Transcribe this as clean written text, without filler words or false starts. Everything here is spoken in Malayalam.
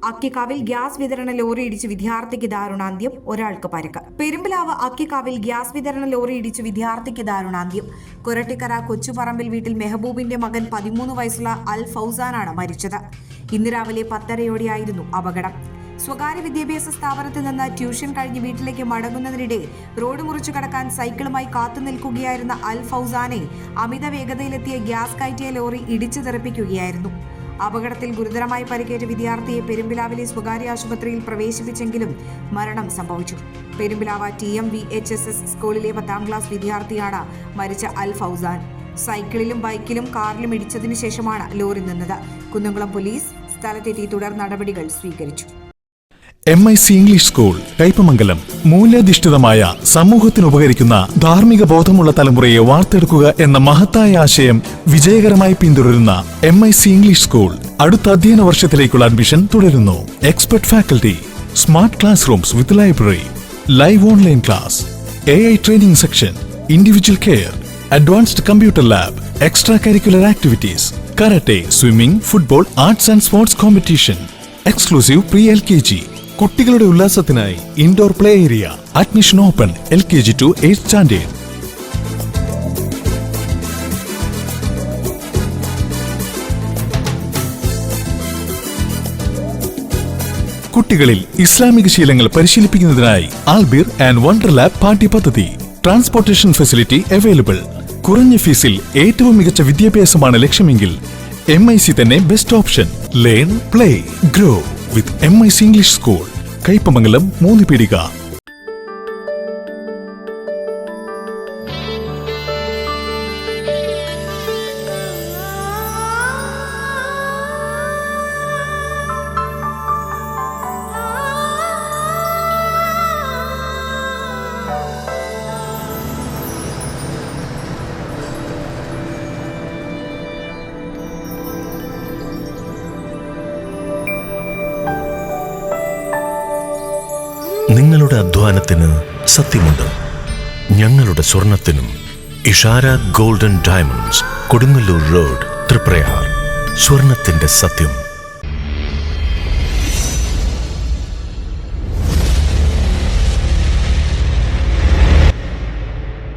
അക്കിക്കാവിൽ ഗ്യാസ് വിതരണ ലോറി ഇടിച്ച് വിദ്യാർത്ഥിക്ക് ദാരുണാന്ത്യം, ഒരാൾക്ക് പരിക്ക്. പെരുമ്പിലാവ് അക്കിക്കാവിൽ ഗ്യാസ് വിതരണ ലോറി ഇടിച്ച് വിദ്യാർത്ഥിക്ക് ദാരുണാന്ത്യം. കൊരട്ടിക്കര കൊച്ചുപറമ്പിൽ വീട്ടിൽ മെഹബൂബിന്റെ മകൻ 13 വയസ്സുള്ള അൽ ഫൗസാനാണ് മരിച്ചത്. ഇന്ന് രാവിലെ 10:30യോടെയായിരുന്നു അപകടം. സ്വകാര്യ വിദ്യാഭ്യാസ സ്ഥാപനത്തിൽ നിന്ന് ട്യൂഷൻ കഴിഞ്ഞ് വീട്ടിലേക്ക് മടങ്ങുന്നതിനിടെ റോഡ് മുറിച്ചു കടക്കാൻ സൈക്കിളുമായി കാത്തുനിൽക്കുകയായിരുന്ന അൽ ഫൗസാനെ അമിത വേഗതയിലെത്തിയ ഗ്യാസ് കയറ്റിയ ലോറി ഇടിച്ചു തെറിപ്പിക്കുകയായിരുന്നു. അപകടത്തിൽ ഗുരുതരമായി പരിക്കേറ്റ വിദ്യാർത്ഥിയെ പെരുമ്പിലാവിലെ സ്വകാര്യ ആശുപത്രിയിൽ പ്രവേശിപ്പിച്ചെങ്കിലും മരണം സംഭവിച്ചു. പെരുമ്പിലാവ് TMVHSS സ്കൂളിലെ 10ാം ക്ലാസ് വിദ്യാർത്ഥിയാണ് മരിച്ച അൽ ഫൗസാൻ. സൈക്കിളിലും ബൈക്കിലും കാറിലും ഇടിച്ചതിനു ശേഷമാണ് ലോറി നിന്നത്. കുന്നംകുളം പോലീസ് സ്ഥലത്തെത്തി തുടർ നടപടികൾ സ്വീകരിച്ചു. MIC ഇംഗ്ലീഷ് സ്കൂൾ കയ്പമംഗലം മൂല്യാധിഷ്ഠിതമായ സമൂഹത്തിന് ഉപകരിക്കുന്ന ധാർമ്മിക ബോധമുള്ള തലമുറയെ വാർത്തെടുക്കുക എന്ന മഹത്തായ ആശയം വിജയകരമായി പിന്തുടരുന്ന MIC ഇംഗ്ലീഷ് സ്കൂൾ അടുത്ത അധ്യയന വർഷത്തിലേക്കുള്ള അഡ്മിഷൻ തുടരുന്നു. Expert faculty, smart class rooms with library, live online class, AI training section, individual care, advanced computer lab, extra curricular activities, karate, swimming, football, arts and sports competition, exclusive pre LKG. കുട്ടികളുടെ ഉല്ലാസത്തിനായി indoor play area. Admission open LKG to 8th standard. കുട്ടികളിൽ ഇസ്ലാമിക ശീലങ്ങൾ പരിശീലിപ്പിക്കുന്നതിനായി ആൽബിർ ആൻഡ് വണ്ടർ ലാബ് പാഠ്യപദ്ധതി. Transportation facility available. കുറഞ്ഞ ഫീസിൽ ഏറ്റവും മികച്ച വിദ്യാഭ്യാസമാണ് ലക്ഷ്യമെങ്കിൽ MIC തന്നെ best option. Learn, play, grow with MIC English school, Kaipamangalam, 3 Peedika. നിങ്ങളുടെ അധ്വാനത്തിന് സത്യമുണ്ട്. ഞങ്ങളുടെ സ്വർണത്തിനും. Ishara golden diamonds, Kodungallur road, Triprayar. സ്വർണത്തിന്റെ സത്യം.